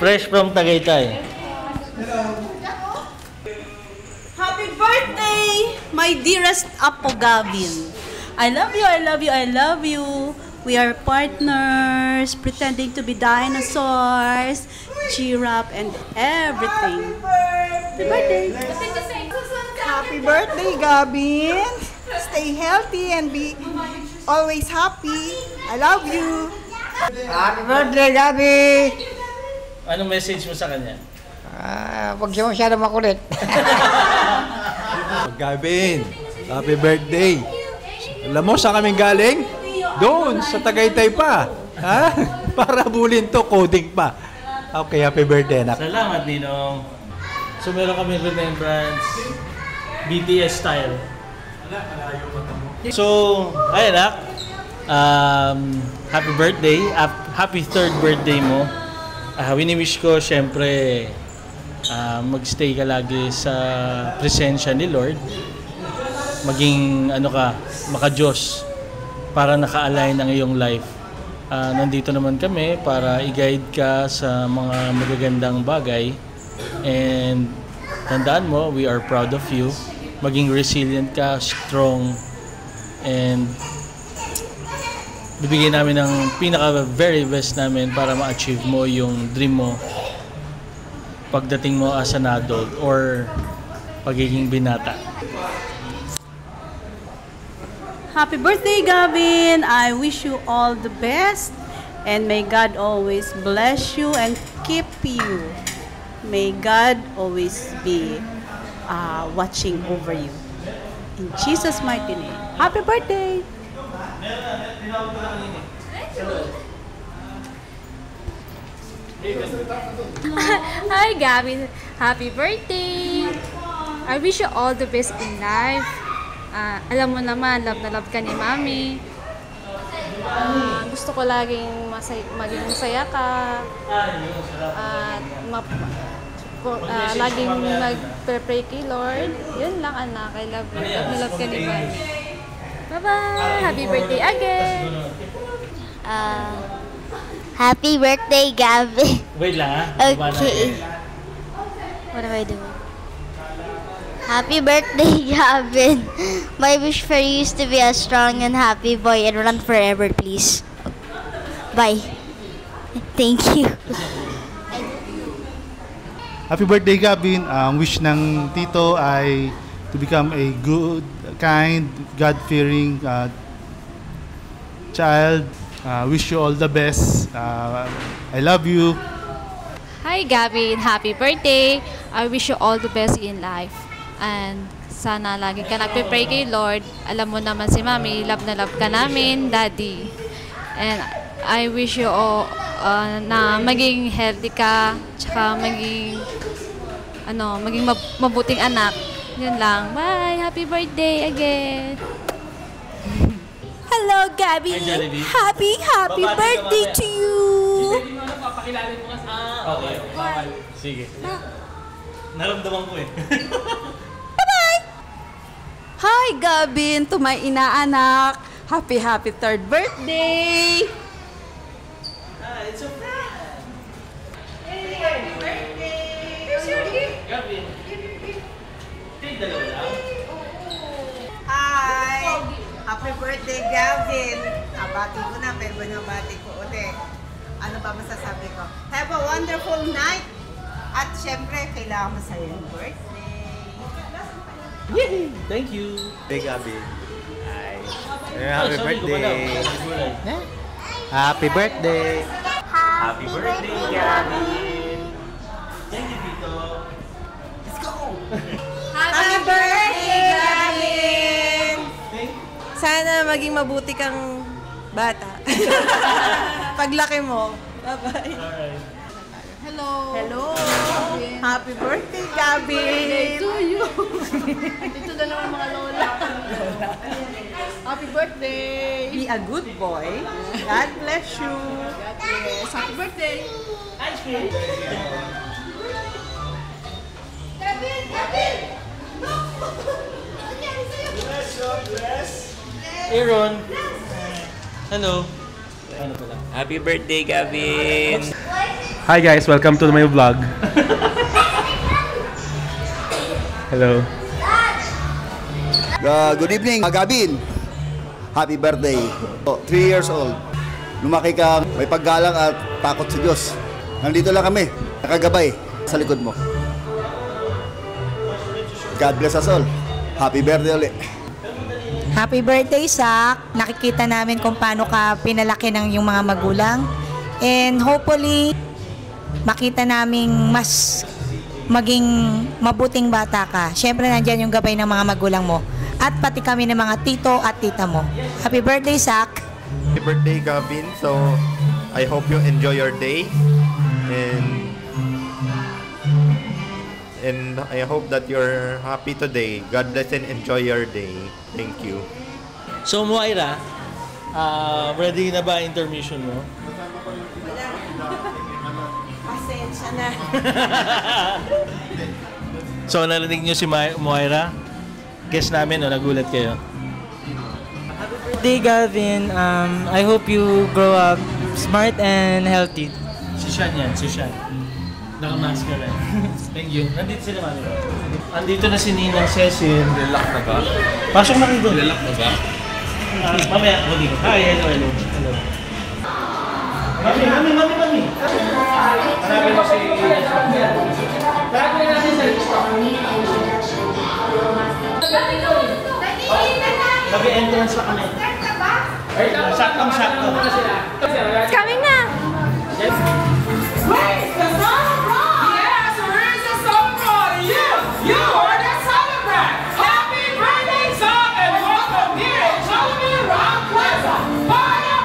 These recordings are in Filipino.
Fresh from Tagaytay. Happy birthday, my dearest Apo Gavin. I love you, I love you, I love you. We are partners, pretending to be dinosaurs, cheer up, and everything. Happy birthday. Happy birthday, Gavin. Stay healthy and be always happy. I love you. Happy birthday, Gabi! Anong message mo sa kanya? Huwag siya masyado makulit. Gavin, happy birthday. Alam mo saan kaming galing? Doon, sa Tagaytay pa. Ha? Para bulin to, coding pa. Okay, happy birthday, anak. Salamat, Ninong. So, meron kami remembrance, BTS style. So, ay anak, happy birthday, happy third birthday mo. Wini-wish ko, syempre, magstay ka lagi sa presensya ni Lord. Maging, maka-Diyos para naka-align ang iyong life. Nandito naman kami para i-guide ka sa mga magagandang bagay. And tandaan mo, we are proud of you. Maging resilient ka, strong, and bibigyan namin ng pinaka-very best namin para ma-achieve mo yung dream mo pagdating mo as an adult or pagiging binata. Happy birthday, Gavin. I wish you all the best and may God always bless you and keep you. May God always be watching over you. In Jesus' mighty name. Happy birthday! Hi, Gavin. Happy birthday! I wish you all the best in life. Alam mo naman, love na love ka ni Mami. Gusto ko laging maging masaya ka. At laging mag-pray kay Lord. Yun lang, anak. I love you. Love na love ka ni Mami. Bye-bye! Happy birthday again! Happy birthday, Gavin. Wait lang Okay. What am I doing? Happy birthday, Gavin. My wish for you is to be a strong and happy boy and run forever, please. Bye. Thank you. Happy birthday, Gavin. Ang wish ng tito ay to become a good, kind, God-fearing child. Wish you all the best. I love you. Hi, Gavin. Happy birthday. I wish you all the best in life. And sana lagi ka nagpe-pray kay Lord. Alam mo naman si Mami, love na love ka namin, Daddy. And I wish you all na maging healthy ka, tsaka maging mabuting anak. Yun lang. Bye! Happy birthday again! Hello, Gabby. Happy birthday to you. Okay. Sige. Naramdaman ko eh. Bye-bye. Hi, Gavin, to my inaanak. Happy third birthday. It's okay. Hey, happy birthday. Here's your gift. Gavin. Dalawa lang. Hi! Happy birthday, Gavin. Nabati ko na, pero nabati ko ulit. Ano ba masasabi ko? Have a wonderful night. At syempre, kailangan mo sa'yo yung birthday. Yay! Thank you. Hey, Gavin. Hi. Happy birthday. Happy birthday. Happy birthday, Gavin. Thank you, Tito. Let's go! Happy birthday, Gavin. Sana maging mabuti kang bata. Paglaki mo. Bye-bye. Alright. Hello. Happy birthday, Gavin! To you. Dito na naman mga lola. Happy birthday. Be a good boy. God bless you. God bless. Happy birthday. Ice cream. Aaron. Hello. Ano pala? Happy birthday, Gavin! Hi guys, welcome to my vlog. Hello. Good evening, Gavin. Happy birthday. 3 years old. Lumaki ka, may paggalang at takot sa Diyos. Nandito lang kami, nakagabay sa likod mo. God bless us all. Happy birthday ulit. Happy birthday, Zach. Nakikita namin kung paano ka pinalaki ng iyong mga magulang. And hopefully, makita namin mas maging mabuting bata ka. Siyempre, nandyan yung gabay ng mga magulang mo. At pati kami ng mga tito at tita mo. Happy birthday, Zach. Happy birthday, Gavin. So, I hope you enjoy your day. And I hope that you're happy today. God bless and enjoy your day. Thank you. So, Moira, ready na ba intermission mo? Pasensya na. So, narinig nyo si Moira? Guess namin, nagulat kayo. Happy birthday, Gavin. I hope you grow up smart and healthy. Si Sean yan, si Sean. Nakamask ka lang. Thank you. Nandito sila, mami. Andito na si Ninang Cecil. Relax na ba? Pasok na kayo doon. Relax na ba? Mamaya, huli. Hi, hello. Mami. Hanapin mo si... Hanapin natin sa lista. Mag-entrance pa kami. Sakto. It's coming na! Yes! Where's the summer? Yes, where's the summer? You are the summer. Happy birthday, son, and welcome here. Show me rock plaza. Para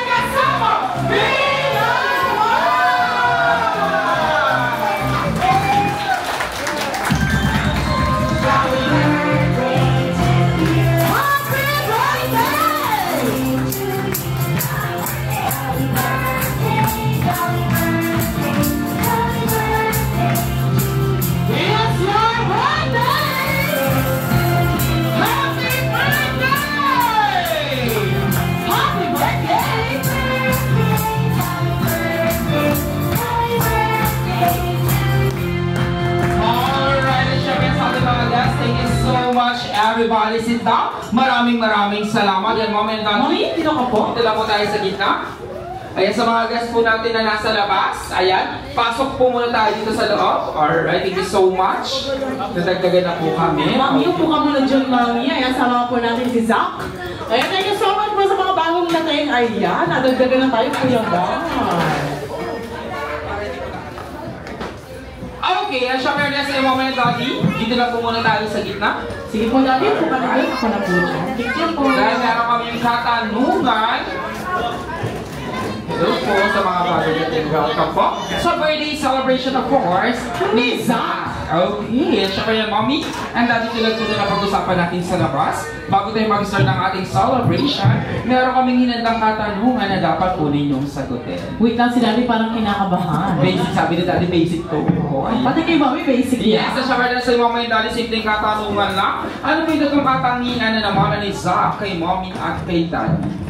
the summer. Be the everybody sit down. Maraming salamat. Yan, Mama and Daddy. Dito ka po. Dito lang po tayo sa gitna. Ayan, sa mga guests po natin na nasa labas. Ayan, pasok po muna tayo dito sa loob. Alright, thank you so much. Nadagdagan na po kami. Mami, upo ka muna dyan, Mami. Ayan, sama po natin si Zach. Ayan, thank you so much po sa mga bagong nating. Ayan, nadagdagan na tayo, Kuya Bar. Okay, syempre na sa Mama and Daddy. Dito lang po muna tayo sa gitna. Sige po, Daddy. Upo ka na dyan. Ako na po dyan. Thank you po. Dahil meron kami yung katanungan. Hello po sa mga bagay natin. Welcome po sa birthday celebration, of course, ni Zach. Okay, syempre yan, Mommy. And Daddy, tulad po na pag-usapan natin sa labas. Bago tayo mag-start ng ating celebration, meron kaming hinandang katanungan na dapat po ninyong sagutin. Wait lang, si Daddy parang kinakabahan. Basic, sabi ni Daddy, basic to. Pati kay Mami, basic yes, sa syempre na sa Mama and Daddy, simpleng katanungan lang. Ano po yung itong katangian na naman ni Zach kay Mommy at kay Daddy?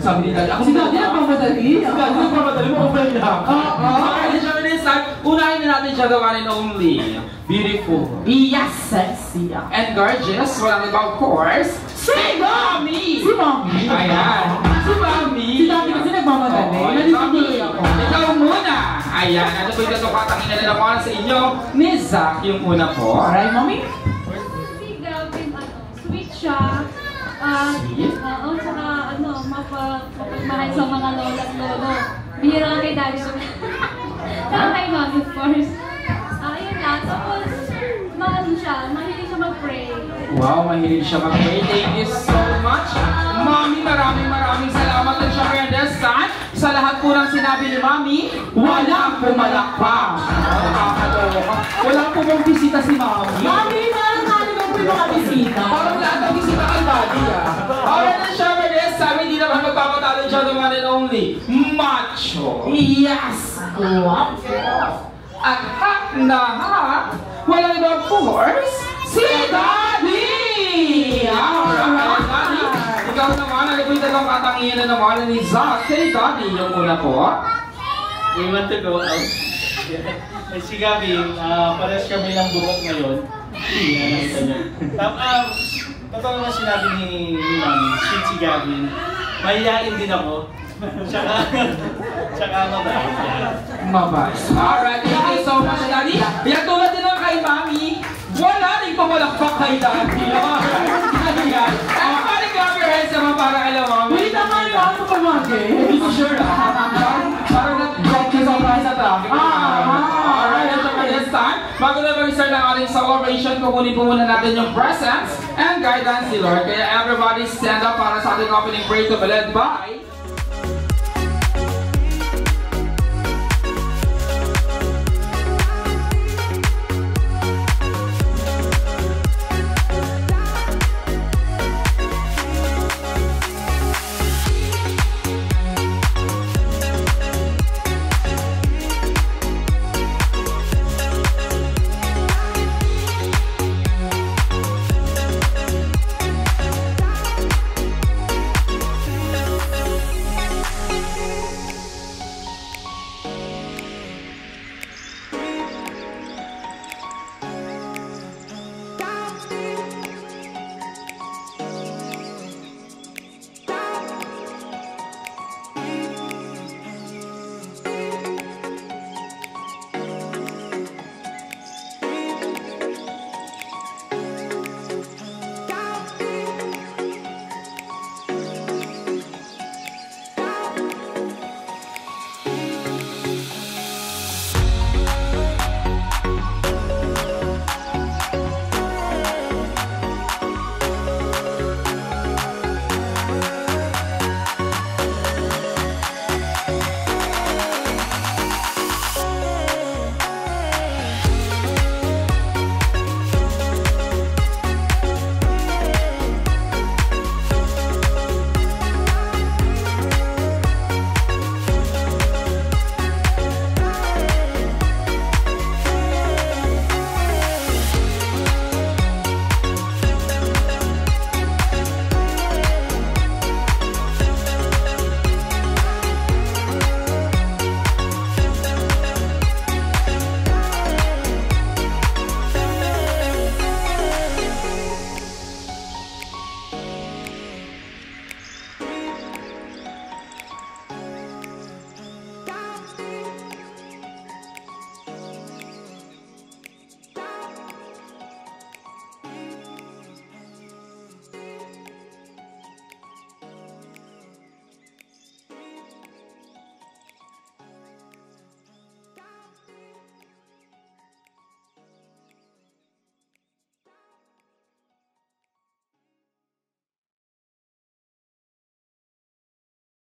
Sabi ni Daddy, ako si Daddy nagmamadali. Si Daddy nagmamadali, makapal lang. Okay, syempre na Zach, unahin na natin siya the one and only. Beautiful. Yes, sexy. And gorgeous. Walang iba, of course. Si Mommy! Si Mommy? Ayan. Si Mommy. Si Daddy kasi nagmamadali. Nalituloy ako. Ikaw muna. Ayan. Ano po yung katungkatangin na naman sa inyo? Ni Zach yung una po. Alright, Mommy? Si Gavin, sweet siya. Tsaka mapagmahal sa mga lola at lolo. Bihira lang kay Daddy. Tsaka kay Mommy, of course. Ayun lang. Tapos, mahilig siya mag-pray. Wow, mahilig siya mag-pray. Thank you so much. Mommy, maraming salamat. And syempre, understand, sa lahat po ng sinabi ni Mommy, walang pumalakpak. Wala po mong bisita si Mommy. Mommy, parang naligaw po yung mga bisita. Parang lahat ng bisita kay Daddy, Alright, and syempre, sabi hindi naman magpapatalo siya the one and only, macho. Yes! Wow! At hak na hak, walang iba, of course, si Daddy! Alright, Daddy, ikaw naman, ano po yung tagang katangian na naman ni Zach kay Daddy? Yung una po. We want to go out. Eh, si Gavin, pares kami ng buhok ngayon. Nakita niyo. Totoo naman sinabi ni Mami, sweet si Gavin. Mahihain din ako. Tsaka mabait. Mabait. Alright, thank you so much, Daddy. Yan tulad din lang kay Mami, wala rin pamalakpak kay Daddy. Yan. Ang paling Gabby rin sa mga para kay Mami. Wait naman yung ano pa Mami? Hindi ko sure parang nag-drop siya sa price sa traffic. Alright, at saka this time, bago na mag-start ang ating celebration, kukunin po muna natin yung presents and guidance ni Lord. Kaya everybody stand up para sa ating opening prayer to be led by